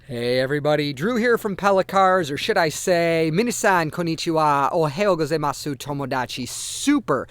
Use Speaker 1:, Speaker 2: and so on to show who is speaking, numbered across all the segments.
Speaker 1: Hey everybody, Drew here from Pella Cars, or should I say, minasan konnichiwa, ohayou gozaimasu tomodachi. Super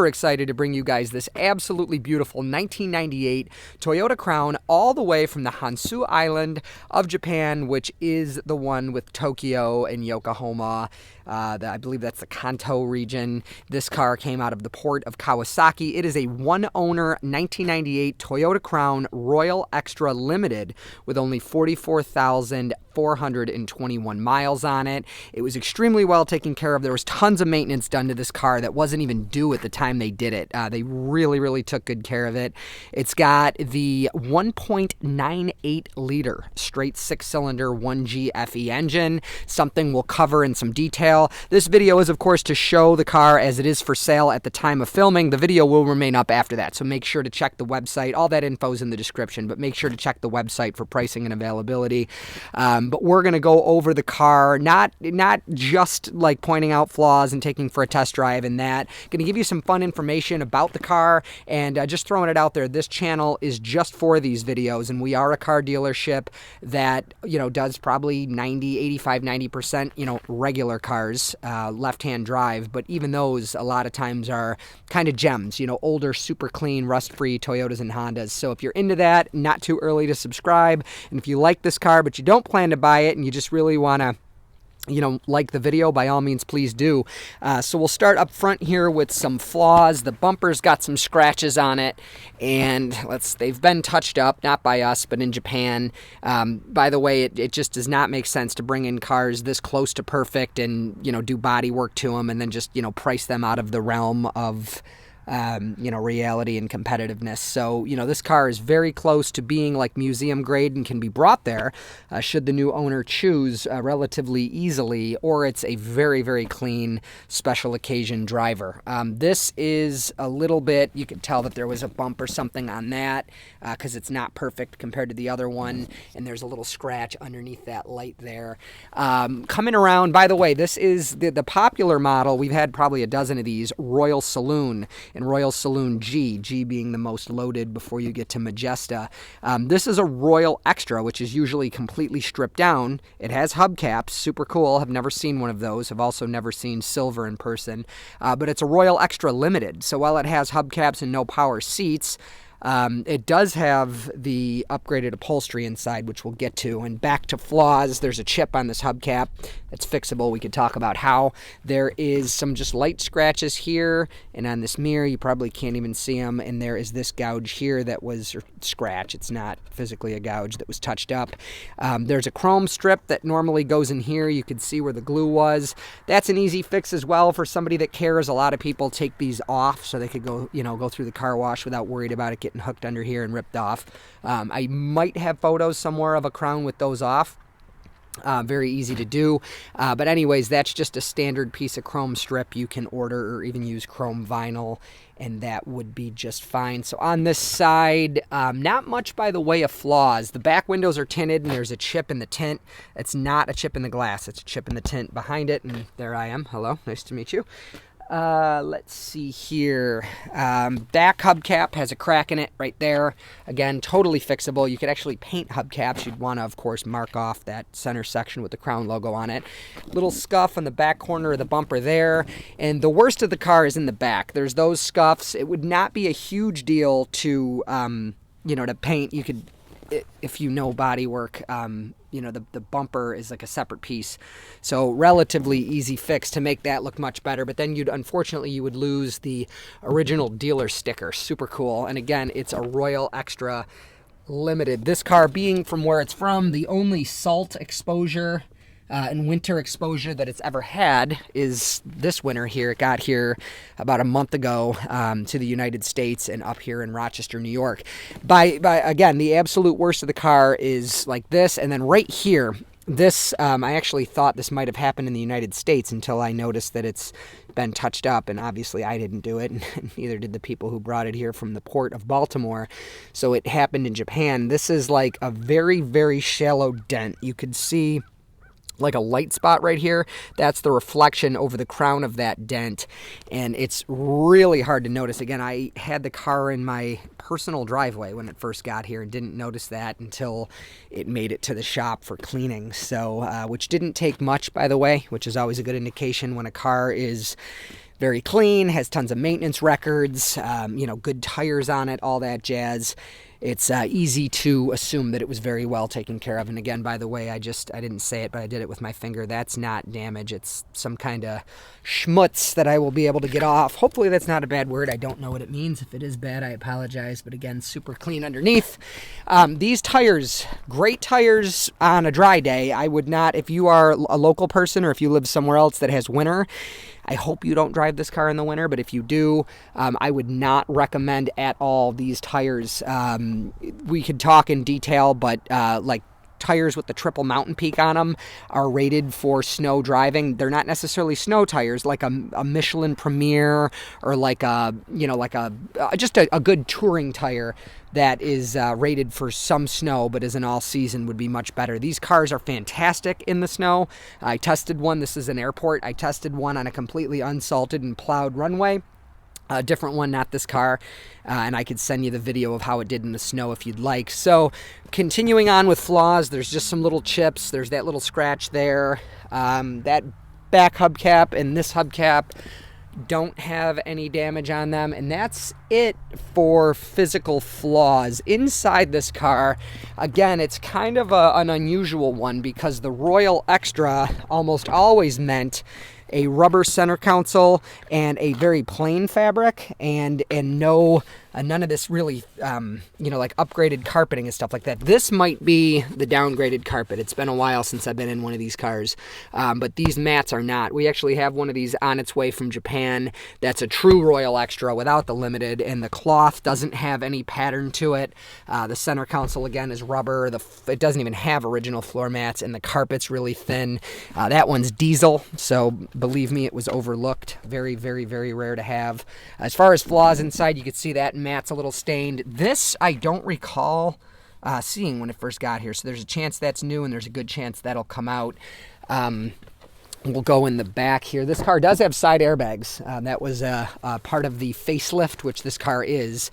Speaker 1: excited to bring you guys this absolutely beautiful 1998 Toyota Crown all the way from the Honshu Island of Japan, which is the one with Tokyo and Yokohama. I believe that's the Kanto region. This car came out of the port of Kawasaki. It is a one-owner 1998 Toyota Crown Royal Extra Limited with only 44,421 miles on it. It was extremely well taken care of. There was tons of maintenance done to this car that wasn't even due at the time they did it. They really took good care of it. It's got the 1.98 liter straight six-cylinder 1G FE engine, something we'll cover in some detail. This video is, of course, to show the car as it is for sale at the time of filming. The video will remain up after that, so make sure to check the website. All that info is in the description, but make sure to check the website for pricing and availability. But we're going to go over the car, not just like pointing out flaws and taking for a test drive and that. Going to give you some fun information about the car, and just throwing it out there, this channel is just for these videos, and we are a car dealership that, does probably 90%, regular cars, left-hand drive, but even those a lot of times are kind of gems, older, super clean, rust-free Toyotas and Hondas. So if you're into that, not too early to subscribe. And if you like this car, but you don't plan to buy it and you just really want to like the video, by all means, please do. So we'll start up front here with some flaws. The bumper's got some scratches on it, and they've been touched up, not by us, but in Japan. By the way, it just does not make sense to bring in cars this close to perfect and, do body work to them and then just, price them out of the realm of reality and competitiveness. So, this car is very close to being like museum grade and can be brought there should the new owner choose relatively easily, or it's a very clean special occasion driver. This is a little bit, you could tell that there was a bump or something on that because it's not perfect compared to the other one, and there's a little scratch underneath that light there. Coming around, by the way, this is the popular model. We've had probably a dozen of these, Royal Saloon and Royal Saloon G being the most loaded before you get to Majesta. This is a Royal Extra, which is usually completely stripped down. It has hubcaps, super cool. Have never seen one of those. Have also never seen silver in person. But it's a Royal Extra Limited. So while it has hubcaps and no power seats, it does have the upgraded upholstery inside, which we'll get to. And back to flaws, there's a chip on this hubcap that's fixable. We could talk about how. There is some just light scratches here, and on this mirror, you probably can't even see them. And there is this gouge here that was, or scratch, it's not physically a gouge, that was touched up. There's a chrome strip that normally goes in here. You could see where the glue was. That's an easy fix as well for somebody that cares. A lot of people take these off so they could go, go through the car wash without worried about it getting hooked under here and ripped off. I might have photos somewhere of a Crown with those off. Very easy to do. But anyways, that's just a standard piece of chrome strip. You can order or even use chrome vinyl, and that would be just fine. So on this side, not much by the way of flaws. The back windows are tinted, and there's a chip in the tint. It's not a chip in the glass. It's a chip in the tint behind it, and there I am. Hello, nice to meet you. Let's see here. Back hubcap has a crack in it right there. Again, totally fixable. You could actually paint hubcaps. You'd want to, of course, mark off that center section with the Crown logo on it. Little scuff on the back corner of the bumper there. And the worst of the car is in the back. There's those scuffs. It would not be a huge deal to, to paint. You could, if you know body work, the bumper is like a separate piece. So relatively easy fix to make that look much better. But then unfortunately, you would lose the original dealer sticker. Super cool. And again, it's a Royal Extra Limited. This car being from where it's from, the only salt exposure and winter exposure that it's ever had is this winter here. It got here about a month ago to the United States and up here in Rochester, New York. By again, the absolute worst of the car is like this, and then right here, this, I actually thought this might have happened in the United States until I noticed that it's been touched up, and obviously I didn't do it, and neither did the people who brought it here from the port of Baltimore, so it happened in Japan. This is like a very shallow dent. You could see like a light spot right here. That's the reflection over the crown of that dent, and it's really hard to notice. Again, I had the car in my personal driveway when it first got here and didn't notice that until it made it to the shop for cleaning. So which didn't take much, by the way, which is always a good indication when a car is very clean, has tons of maintenance records, good tires on it, all that jazz. It's easy to assume that it was very well taken care of. And again, by the way, I didn't say it, but I did it with my finger. That's not damage. It's some kind of schmutz that I will be able to get off. Hopefully that's not a bad word. I don't know what it means. If it is bad, I apologize. But again, super clean underneath. These tires, great tires on a dry day. I would not, if you are a local person or if you live somewhere else that has winter, I hope you don't drive this car in the winter, but if you do, I would not recommend at all these tires. We could talk in detail, but like tires with the triple mountain peak on them are rated for snow driving. They're not necessarily snow tires, like a Michelin Premier or like just a good touring tire that is rated for some snow, but is an all-season would be much better. These cars are fantastic in the snow. I tested one. This is an airport. I tested one on a completely unsalted and plowed runway. A different one, not this car, and I could send you the video of how it did in the snow if you'd like. So continuing on with flaws, there's just some little chips. There's that little scratch there. That back hubcap and this hubcap don't have any damage on them, and that's it for physical flaws inside this car. Again, it's kind of an unusual one because the Royal Extra almost always meant a rubber center console and a very plain fabric, and none of this really like upgraded carpeting and stuff like that. This might be the downgraded carpet. It's been a while since I've been in one of these cars, but these mats are not. We actually have one of these on its way from Japan that's a true Royal Extra without the limited, and the cloth doesn't have any pattern to it. The center console again is rubber. It doesn't even have original floor mats, and the carpet's really thin. That one's diesel, so believe me, it was overlooked. Very, very, very rare to have. As far as flaws inside, you can see that mat's a little stained. This I don't recall seeing when it first got here, so there's a chance that's new, and there's a good chance that'll come out. We'll go in the back here. This car does have side airbags. That was part of the facelift, which this car is.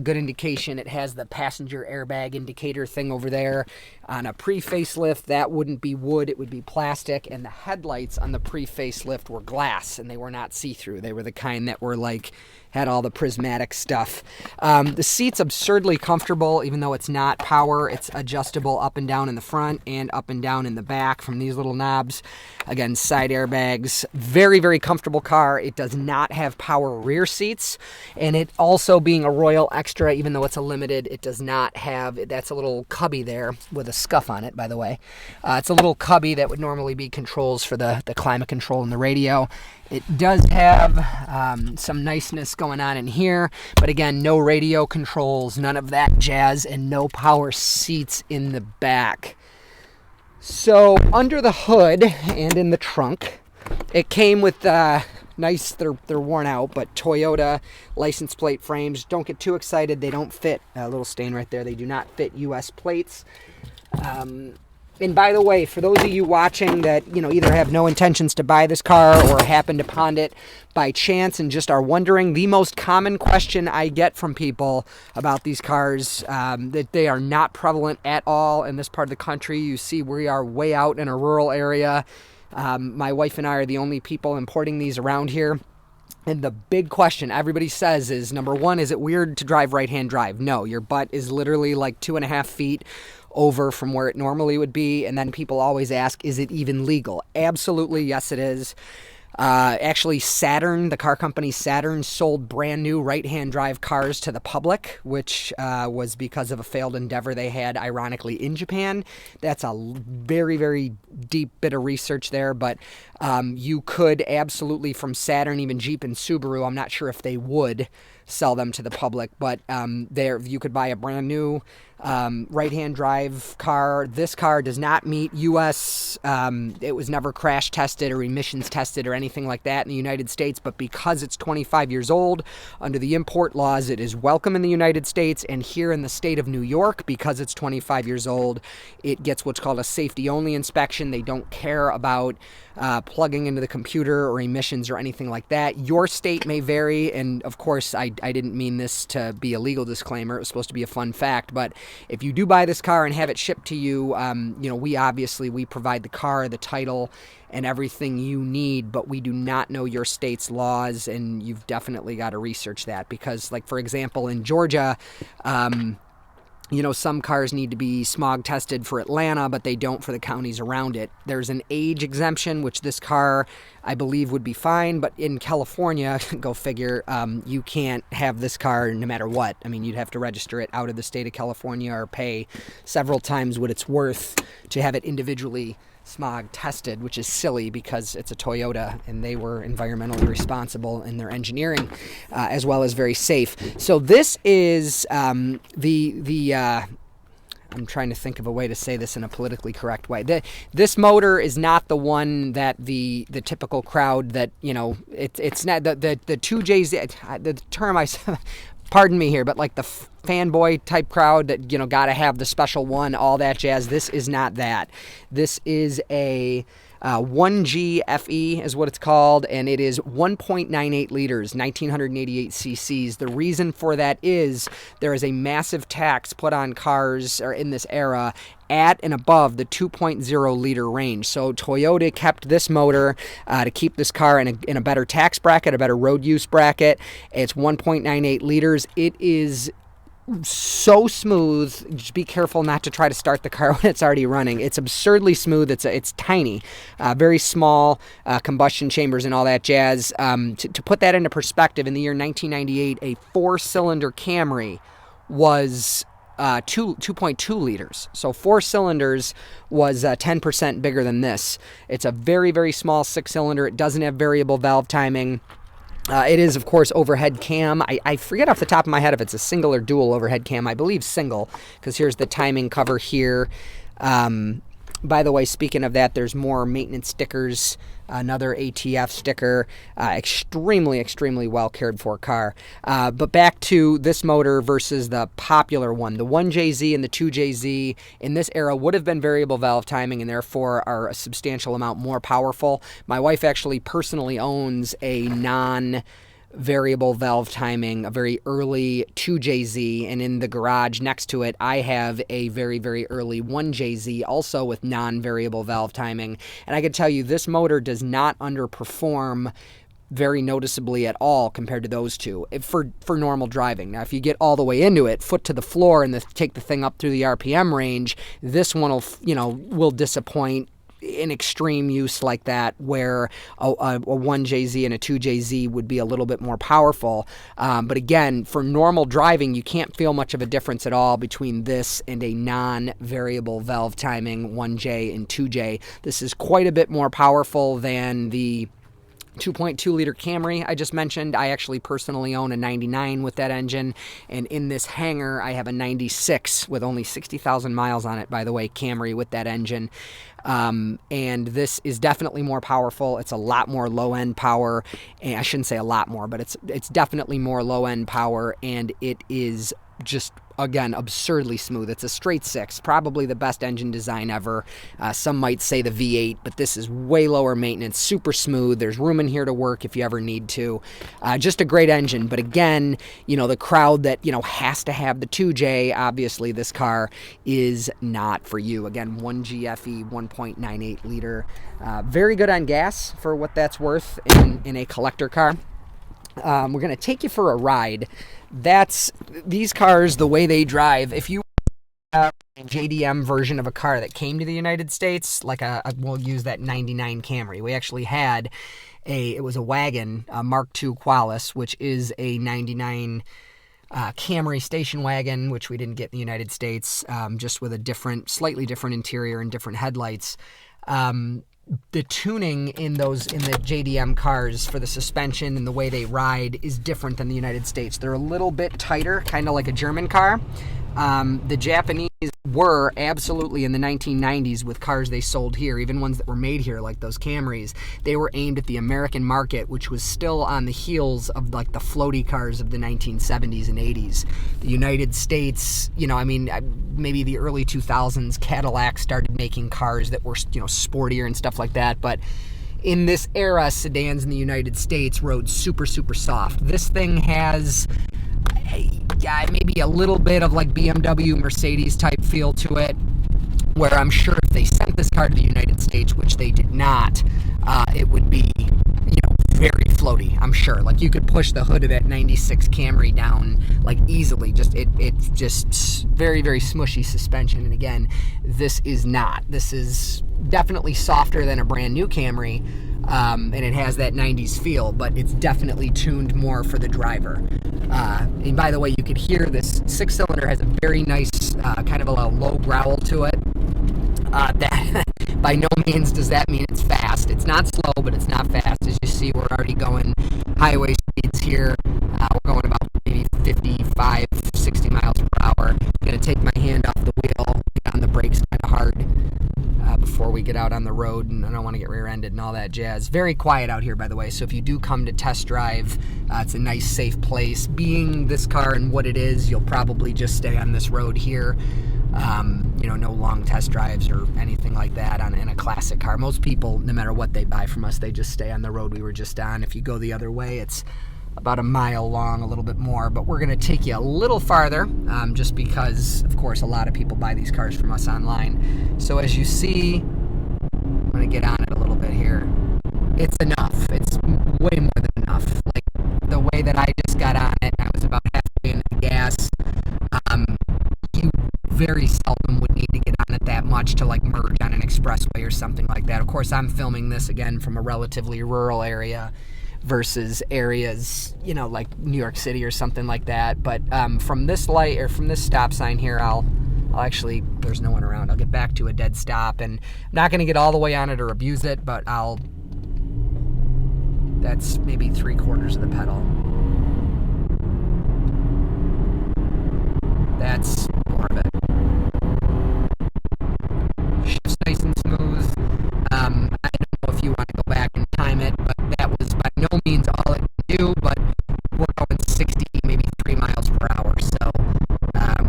Speaker 1: Good indication. It has the passenger airbag indicator thing over there. On a pre-facelift, that wouldn't be wood, it would be plastic, and the headlights on the pre-facelift were glass, and they were not see-through. They were the kind that were had all the prismatic stuff. The seat's absurdly comfortable, even though it's not power. It's adjustable up and down in the front and up and down in the back from these little knobs. Again, side airbags. Very, very comfortable car. It does not have power rear seats, and it also being a Royal Extra, even though it's a limited, it does not have, that's a little cubby there with a scuff on it, by the way. It's a little cubby that would normally be controls for the climate control and the radio. It does have some niceness going on in here, but again, no radio controls, none of that jazz, and no power seats in the back. So under the hood and in the trunk, it came with nice, they're worn out, but Toyota license plate frames. Don't get too excited. They don't fit. A little stain right there. They do not fit U.S. plates. And by the way, for those of you watching that, either have no intentions to buy this car or happened upon it by chance and just are wondering, the most common question I get from people about these cars, that they are not prevalent at all in this part of the country. You see, we are way out in a rural area. My wife and I are the only people importing these around here. And the big question everybody says is, number one, is it weird to drive right-hand drive? No, your butt is literally like 2.5 feet over from where it normally would be. And then people always ask, is it even legal? Absolutely, yes, it is. Actually, Saturn, the car company Saturn, sold brand new right-hand drive cars to the public, which was because of a failed endeavor they had, ironically, in Japan. That's a very, very deep bit of research there, but you could absolutely, from Saturn, even Jeep and Subaru, I'm not sure if they would, sell them to the public. But you could buy a brand new right-hand drive car. This car does not meet U.S. It was never crash tested or emissions tested or anything like that in the United States, but because it's 25 years old, under the import laws, it is welcome in the United States. And here in the state of New York, because it's 25 years old, it gets what's called a safety-only inspection. They don't care about plugging into the computer or emissions or anything like that. Your state may vary, and of course, I didn't mean this to be a legal disclaimer. It was supposed to be a fun fact, but if you do buy this car and have it shipped to you, we provide the car, the title, and everything you need, but we do not know your state's laws, and you've definitely got to research that because, like, for example, in Georgia, some cars need to be smog tested for Atlanta, but they don't for the counties around it. There's an age exemption, which this car, I believe, would be fine. But in California, go figure, you can't have this car no matter what. I mean, you'd have to register it out of the state of California or pay several times what it's worth to have it individually smog tested, which is silly because it's a Toyota and they were environmentally responsible in their engineering, as well as very safe. So this is I'm trying to think of a way to say this in a politically correct way. This motor is not the one that the typical crowd that, it's not the 2Js, the term pardon me here, but like the fanboy type crowd that, gotta have the special one, all that jazz. This is not that. This is a 1G FE is what it's called, and it is 1.98 liters, 1988 cc's. The reason for that is there is a massive tax put on cars or in this era at and above the 2.0 liter range. So Toyota kept this motor to keep this car in a better tax bracket, a better road use bracket. It's 1.98 liters. It is so smooth. Just be careful not to try to start the car when it's already running. It's absurdly smooth. It's tiny, very small combustion chambers and all that jazz. To put that into perspective, in the year 1998, a 4-cylinder Camry was 2.2 liters. So 4 cylinders was 10% bigger than this. It's a very, very small 6-cylinder. It doesn't have variable valve timing. It is, of course, overhead cam. I forget off the top of my head if it's a single or dual overhead cam. I believe single, because here's the timing cover here. By the way, speaking of that, there's more maintenance stickers, another ATF sticker, extremely, extremely well cared for car. But back to this motor versus the popular one. The 1JZ and the 2JZ in this era would have been variable valve timing and therefore are a substantial amount more powerful. My wife actually personally owns a variable valve timing, a very early 2JZ, and in the garage next to it, I have a very, very early 1JZ, also with non-variable valve timing. And I can tell you, this motor does not underperform very noticeably at all compared to those two for normal driving. Now, if you get all the way into it, foot to the floor, and take the thing up through the RPM range, this one will disappoint in extreme use like that, where a 1JZ and a 2JZ would be a little bit more powerful. But again, for normal driving, you can't feel much of a difference at all between this and a non-variable valve timing 1J and 2J. This is quite a bit more powerful than the 2.2 liter Camry I just mentioned. I actually personally own a 99 with that engine, and in this hangar I have a 96 with only 60,000 miles on it, by the way, Camry with that engine. And this is definitely more powerful. It's a lot more low-end power, and I shouldn't say a lot more, but it's definitely more low-end power, and it is just, again, absurdly smooth. It's a straight 6, probably the best engine design ever. Some might say the V8, but this is way lower maintenance, super smooth. There's room in here to work if you ever need to. Just a great engine. But again, the crowd that, has to have the 2J, obviously this car is not for you. Again, 1GFE, 1.98 liter. Very good on gas for what that's worth in a collector car. We're going to take you for a ride. These cars, the way they drive, if you have a JDM version of a car that came to the United States, like we'll use that 99 Camry. We actually had it was a wagon, a Mark II Qualis, which is a 99 Camry station wagon, which we didn't get in the United States, just with a slightly different interior and different headlights. the tuning in the JDM cars for the suspension and the way they ride is different than the United States. They're a little bit tighter, kind of like a German car. The Japanese were absolutely in the 1990s with cars they sold here, even ones that were made here, like those Camrys. They were aimed at the American market, which was still on the heels of like the floaty cars of the 1970s and 80s. The United States, maybe the early 2000s, Cadillac started making cars that were, sportier and stuff like that. But in this era, sedans in the United States rode super, super soft. This thing has maybe a little bit of like BMW, Mercedes type feel to it, where I'm sure if they sent this car to the United States, which they did not, it would be, very floaty, I'm sure. Like you could push the hood of that 96 Camry down like easily. It's just very, very smushy suspension. And again, this is not. This is definitely softer than a brand new Camry. And it has that 90s feel, but it's definitely tuned more for the driver. And by the way, you could hear this 6-cylinder has a very nice kind of a low growl to it. That by no means does that mean it's fast. It's not slow, but it's not fast. As you see, we're already going highway speeds here. We're going about maybe 55, 60 miles per hour. I'm going to take my hand off the wheel, get on the brakes kind of hard before we get out on the road, and I don't want to get rear-ended and all that jazz. Very quiet out here, by the way, so if you do come to test drive, it's a nice, safe place. Being this car and what it is, you'll probably just stay on this road here. No long test drives or anything like that in a classic car. Most people, no matter what they buy from us, they just stay on the road we were just on. If you go the other way, it's about a mile long, a little bit more, but we're going to take you a little farther, just because, of course, a lot of people buy these cars from us online. So as you see, I'm going to get on it a little bit here. It's enough. It's way more than enough. Like the way that I just got on it, I was about halfway into the gas. You very seldom would need to get on it that much to like merge on an expressway or something like that. Of course, I'm filming this again from a relatively rural area versus areas, like New York City or something like that. But from this light or from this stop sign here, I'll actually, there's no one around. I'll get back to a dead stop, and I'm not going to get all the way on it or abuse it, but that's maybe 3/4 of the pedal. That's more of it. Shifts nice and smooth. I don't know if you want to go back and time it, but that was by no means all it can do, but we're going 60, maybe 3 miles per hour, so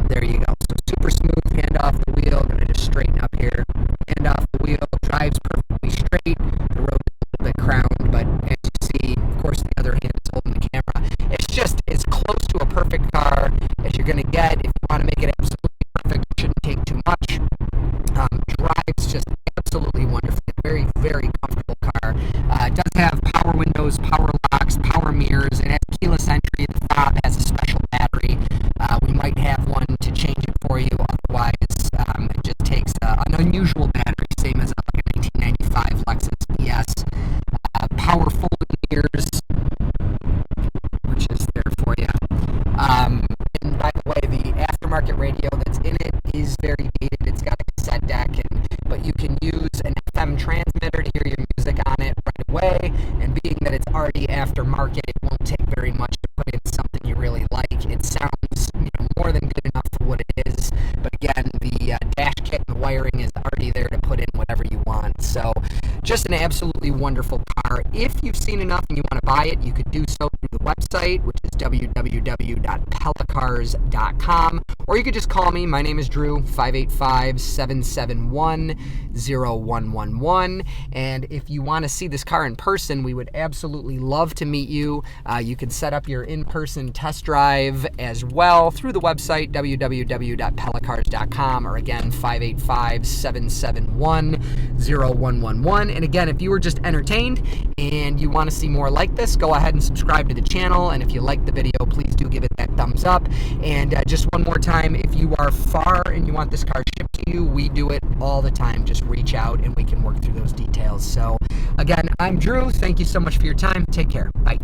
Speaker 1: there you go. So super smooth, hand off the wheel, going to just straighten up here, hand off the wheel, drives perfectly straight, the road is a little bit crowned, but as you see, of course the other hand is holding the camera. It's just as close to a perfect car as you're going to get. If you want to make it absolutely perfect, it shouldn't take too much. Drives just absolutely wonderful. Very, very comfortable car. It does have power windows, power locks, power mirrors. It has keyless entry. The fob has a special battery. We might have one to change it for you. Otherwise, it just takes an unusual battery, same as like a 1995 Lexus ES. Power folding mirrors, which is there for you. And by the way, the aftermarket radio that's in it is very dated. It's got a cassette deck, but you can use an FM transmitter to hear your music on it right away. And being that it's already aftermarket, it won't take very much to put in something you really like. It sounds more than good enough for what it is. But again, the dash kit and the wiring is already there to put in whatever you want. So just an absolutely wonderful car. If you've seen enough and you want to buy it, you could do so through the website, which is www.pellacars.com, or you could just call me. My name is Drew, 585-771-0111. And if you want to see this car in person, we would absolutely love to meet you. You can set up your in-person test drive as well through the website, www.pellacars.com, or again, 585-771-0111. And again, if you were just entertained and you want to see more like this, go ahead and subscribe to the channel. And if you like the video, please do give it that thumbs up. And just one more time, if you are far and you want this car shipped to you, we do it all the time. Just reach out and we can work through those details. So again, I'm Drew. Thank you so much for your time. Take care. Bye.